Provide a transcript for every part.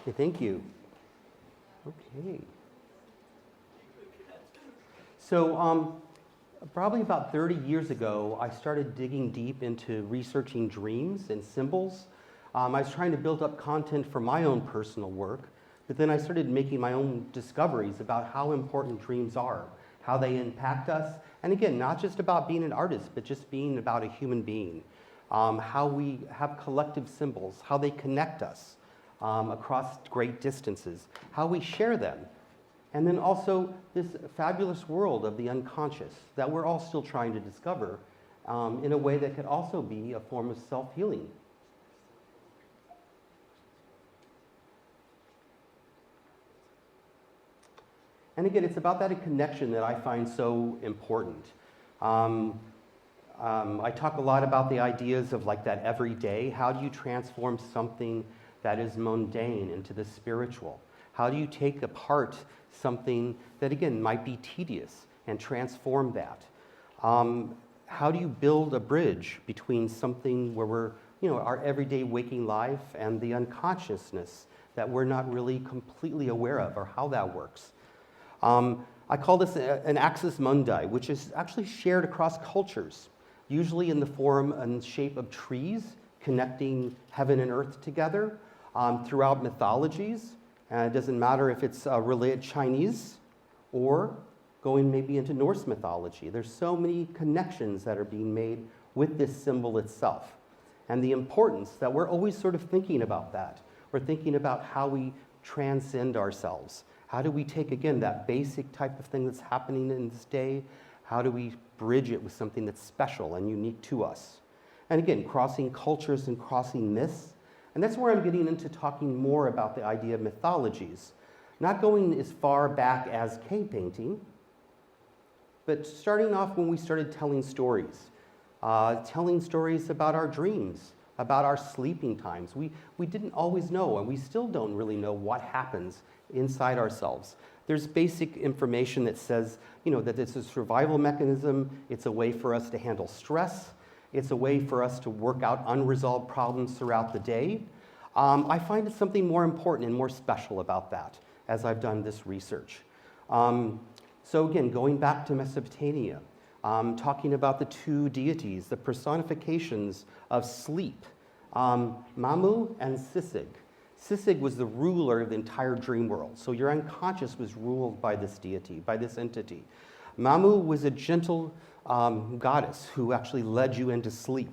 Okay, thank you. Okay. So probably about 30 years ago, I started digging deep into researching dreams and symbols. I was trying to build up content for my own personal work, but then I started making my own discoveries about how important dreams are, how they impact us, and again, not just about being an artist, but just being about a human being, how we have collective symbols, how they connect us across great distances, how we share them. And then also this fabulous world of the unconscious that we're all still trying to discover in a way that could also be a form of self-healing. And again, it's about that connection that I find so important. I talk a lot about the ideas of like that everyday. How do you transform something that is mundane into the spiritual? How do you take apart something that, again, might be tedious and transform that? How do you build a bridge between something where we're, our everyday waking life and the unconsciousness that we're not really completely aware of or how that works? I call this an axis mundi, which is actually shared across cultures, usually in the form and shape of trees connecting heaven and earth together throughout mythologies. It doesn't matter if it's related Chinese or going maybe into Norse mythology. There's so many connections that are being made with this symbol itself. And the importance that we're always sort of thinking about that. We're thinking about how we transcend ourselves. How do we take, again, that basic type of thing that's happening in this day? How do we bridge it with something that's special and unique to us? And again, crossing cultures and crossing myths. And that's where I'm getting into talking more about the idea of mythologies. Not going as far back as cave painting, but starting off when we started telling stories about our dreams, about our sleeping times. We didn't always know, and we still don't really know what happens inside ourselves. There's basic information that says, that it's a survival mechanism. It's a way for us to handle stress. It's a way for us to work out unresolved problems throughout the day. I find it something more important and more special about that as I've done this research. So again, going back to Mesopotamia, talking about the two deities, the personifications of sleep, Mamu and Sisig. Sisig was the ruler of the entire dream world. So your unconscious was ruled by this deity, by this entity. Mamu was a gentle goddess who actually led you into sleep,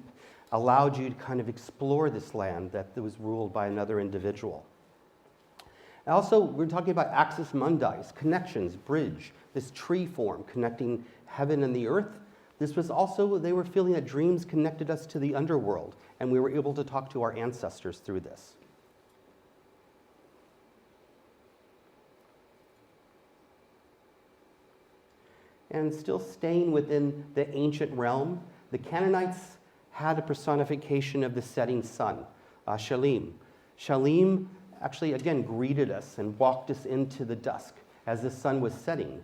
allowed you to kind of explore this land that was ruled by another individual. And also, we're talking about axis mundi, connections, bridge, this tree form connecting heaven and the earth. This was also, they were feeling that dreams connected us to the underworld, and we were able to talk to our ancestors through this. And still staying within the ancient realm, the Canaanites had a personification of the setting sun, Shalim. Shalim actually, again, greeted us and walked us into the dusk as the sun was setting.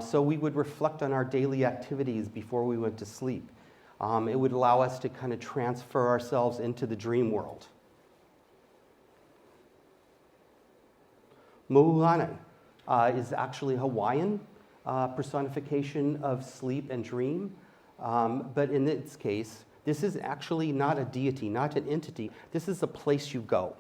So we would reflect on our daily activities before we went to sleep. It would allow us to kind of transfer ourselves into the dream world. Mo'ulani is actually Hawaiian personification of sleep and dream. But in this case, this is actually not a deity, not an entity. This is a place you go.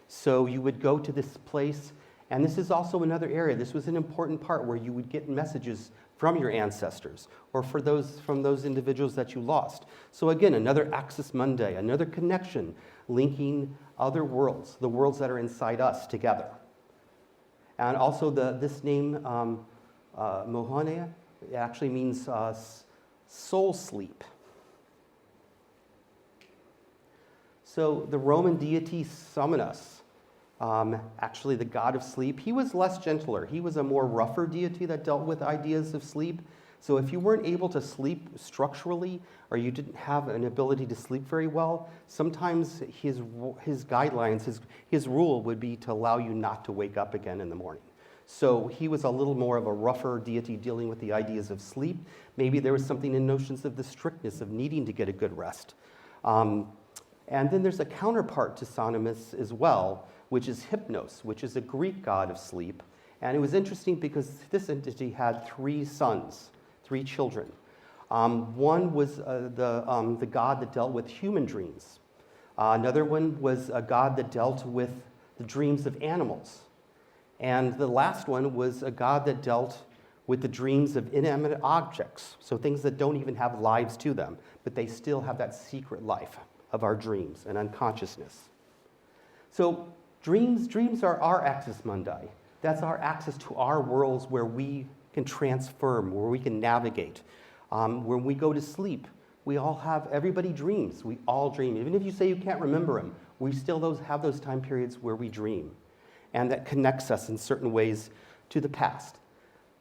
So you would go to this place, and this is also another area. This was an important part where you would get messages from your ancestors or from those individuals that you lost. So again, another axis mundi, another connection linking other worlds, the worlds that are inside us together. And also this name, Mohone, it actually means soul sleep. So the Roman deity Somanus, actually the god of sleep, he was less gentler. He was a more rougher deity that dealt with ideas of sleep. So if you weren't able to sleep structurally, or you didn't have an ability to sleep very well, sometimes his guidelines, his rule would be to allow you not to wake up again in the morning. So he was a little more of a rougher deity dealing with the ideas of sleep. Maybe there was something in notions of the strictness of needing to get a good rest. And then there's a counterpart to Somanus as well, which is Hypnos, which is a Greek god of sleep. And it was interesting because this entity had 3 sons, 3 children. One was the god that dealt with human dreams. Another one was a god that dealt with the dreams of animals. And the last one was a god that dealt with the dreams of inanimate objects, so things that don't even have lives to them, but they still have that secret life of our dreams and unconsciousness. So dreams are our axis mundi. That's our access to our worlds where we can transform, where we can navigate. When we go to sleep, everybody dreams. We all dream. Even if you say you can't remember them, we still have those time periods where we dream. And that connects us in certain ways to the past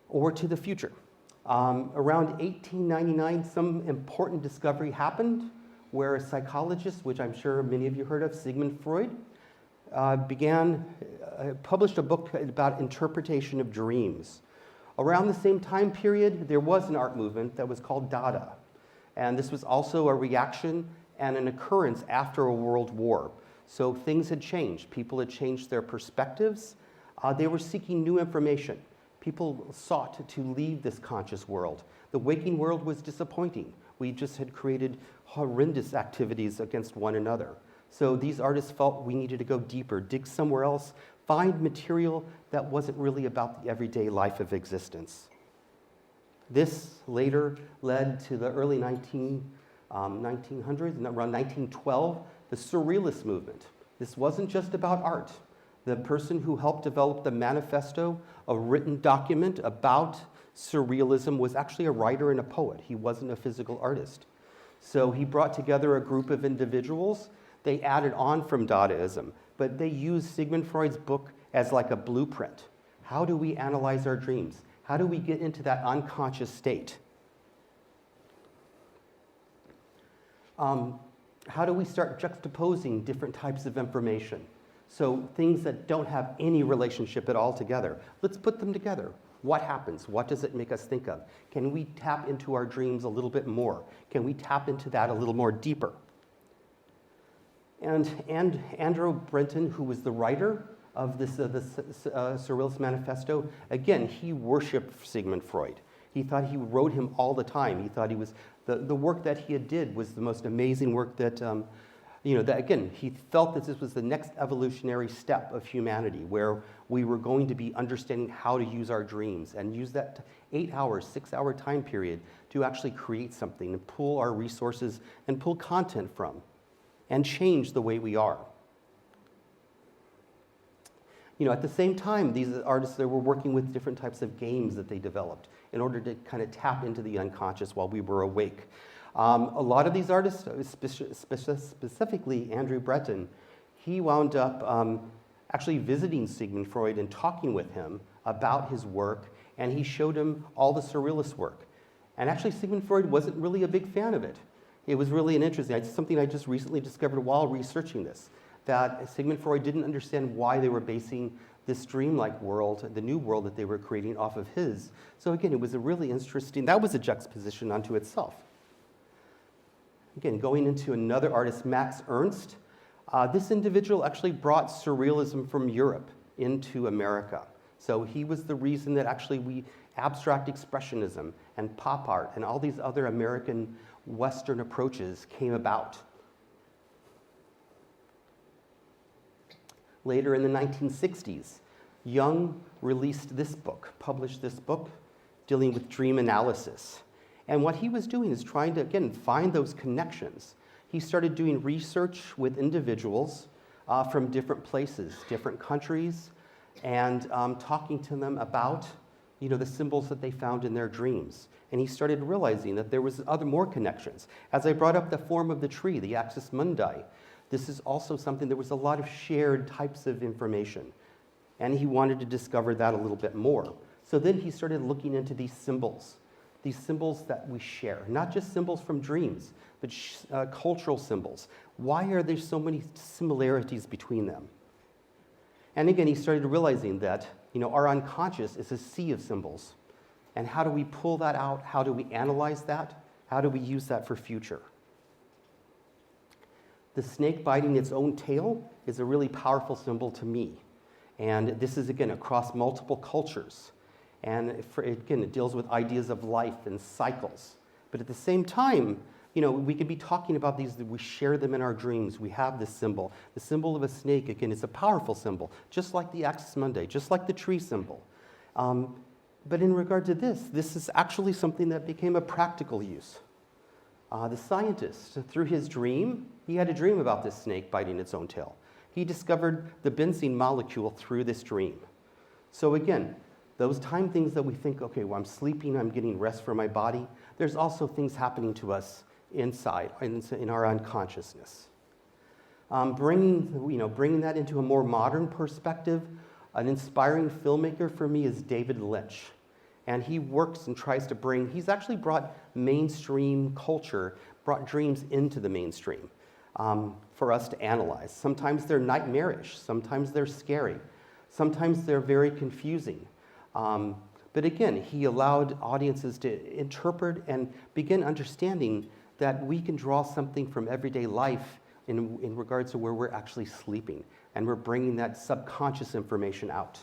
or to the future. Around 1899, some important discovery happened where a psychologist, which I'm sure many of you heard of, Sigmund Freud, published a book about interpretation of dreams. Around the same time period, there was an art movement that was called Dada. And this was also a reaction and an occurrence after a world war. So things had changed. People had changed their perspectives. They were seeking new information. People sought to leave this conscious world. The waking world was disappointing. We just had created horrendous activities against one another. So these artists felt we needed to go deeper, dig somewhere else, find material that wasn't really about the everyday life of existence. This later led to the early 1900s, around 1912, the Surrealist movement. This wasn't just about art. The person who helped develop the manifesto, a written document about Surrealism, was actually a writer and a poet. He wasn't a physical artist. So he brought together a group of individuals. They added on from Dadaism, but they used Sigmund Freud's book as like a blueprint. How do we analyze our dreams? How do we get into that unconscious state? How do we start juxtaposing different types of information? So things that don't have any relationship at all together. Let's put them together. What happens? What does it make us think of? Can we tap into our dreams a little bit more? Can we tap into that a little more deeper? And Andrew Brenton, who was the writer of this Surrealist Manifesto, again, he worshipped Sigmund Freud. He thought he wrote him all the time. He thought he was the work that he did was the most amazing work that, that again, he felt that this was the next evolutionary step of humanity, where we were going to be understanding how to use our dreams and use that 8-hour, 6-hour time period to actually create something and pull our resources and pull content from and change the way we are. At the same time, these artists, they were working with different types of games that they developed in order to kind of tap into the unconscious while we were awake. A lot of these artists, specifically Andrew Breton, he wound up actually visiting Sigmund Freud and talking with him about his work, and he showed him all the Surrealist work. And actually, Sigmund Freud wasn't really a big fan of it. It was really something I just recently discovered while researching this, that Sigmund Freud didn't understand why they were basing this dreamlike world, the new world that they were creating, off of his. So again, it was a really interesting, that was a juxtaposition unto itself. Again, going into another artist, Max Ernst, this individual actually brought Surrealism from Europe into America. So he was the reason that actually abstract expressionism and pop art and all these other American Western approaches came about. Later in the 1960s, Jung released this book, published this book, dealing with dream analysis. And what he was doing is trying to, again, find those connections. He started doing research with individuals from different places, different countries, and talking to them about the symbols that they found in their dreams. And he started realizing that there was more connections. As I brought up the form of the tree, the axis mundi, this is also something, there was a lot of shared types of information. And he wanted to discover that a little bit more. So then he started looking into these symbols that we share, not just symbols from dreams, but cultural symbols. Why are there so many similarities between them? And again, he started realizing that our unconscious is a sea of symbols. And how do we pull that out? How do we analyze that? How do we use that for future? The snake biting its own tail is a really powerful symbol to me. And this is, again, across multiple cultures. And again, it deals with ideas of life and cycles. But at the same time, we could be talking about these, we share them in our dreams. We have this symbol. The symbol of a snake, again, is a powerful symbol, just like the Axis Mundi, just like the tree symbol. But in regard to this is actually something that became a practical use. The scientist, through his dream, he had a dream about this snake biting its own tail. He discovered the benzene molecule through this dream. So again, those things that we think, okay, well, I'm sleeping, I'm getting rest for my body, there's also things happening to us inside, in our unconsciousness. Bringing that into a more modern perspective, an inspiring filmmaker for me is David Lynch. And he works and tries to he's actually brought mainstream culture, brought dreams into the mainstream for us to analyze. Sometimes they're nightmarish, sometimes they're scary, sometimes they're very confusing. But again, he allowed audiences to interpret and begin understanding that we can draw something from everyday life in regards to where we're actually sleeping, and we're bringing that subconscious information out.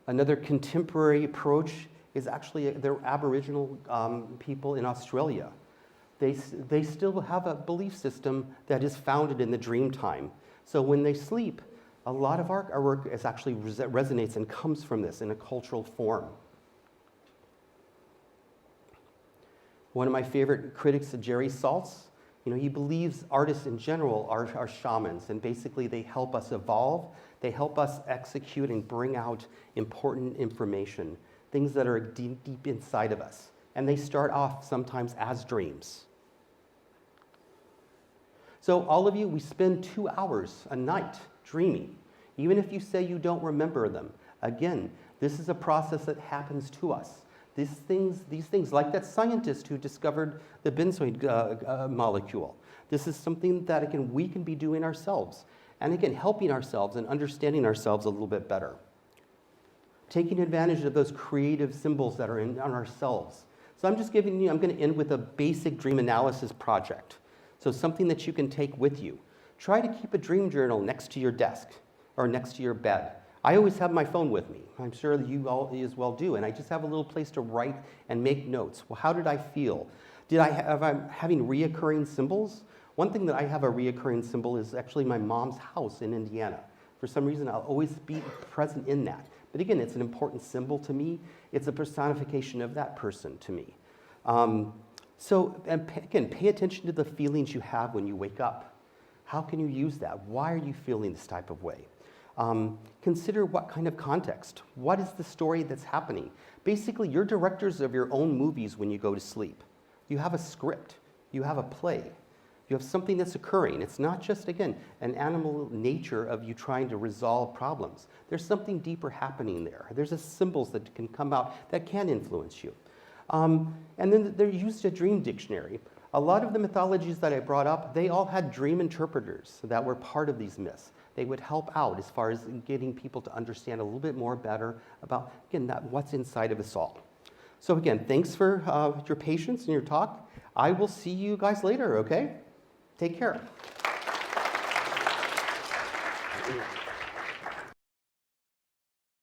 Another contemporary approach is actually the Aboriginal people in Australia. They still have a belief system that is founded in the dream time. So when they sleep, a lot of our work is actually resonates and comes from this in a cultural form. One of my favorite critics, Jerry Saltz, he believes artists in general are shamans, and basically they help us evolve, they help us execute and bring out important information, things that are deep, deep inside of us. And they start off sometimes as dreams. So all of you, we spend 2 hours a night dreaming, even if you say you don't remember them. Again, this is a process that happens to us. These things, like that scientist who discovered the benzoate molecule, this is something that, again, we can be doing ourselves. And again, helping ourselves and understanding ourselves a little bit better. Taking advantage of those creative symbols that are on ourselves. So I'm going to end with a basic dream analysis project. So something that you can take with you. Try to keep a dream journal next to your desk or next to your bed. I always have my phone with me. I'm sure that you all as well do. And I just have a little place to write and make notes. Well, how did I feel? I'm having reoccurring symbols? One thing that I have a reoccurring symbol is actually my mom's house in Indiana. For some reason, I'll always be present in that. But again, it's an important symbol to me. It's a personification of that person to me. Again, pay attention to the feelings you have when you wake up. How can you use that? Why are you feeling this type of way? Consider what kind of context. What is the story that's happening? Basically, you're directors of your own movies when you go to sleep. You have a script. You have a play. You have something that's occurring. It's not just, again, an animal nature of you trying to resolve problems. There's something deeper happening there. There's symbols that can come out that can influence you. And then they're used a dream dictionary. A lot of the mythologies that I brought up, they all had dream interpreters that were part of these myths. They would help out as far as getting people to understand a little bit more better about, again, what's inside of us all. So again, thanks for your patience and your talk. I will see you guys later, okay? Take care.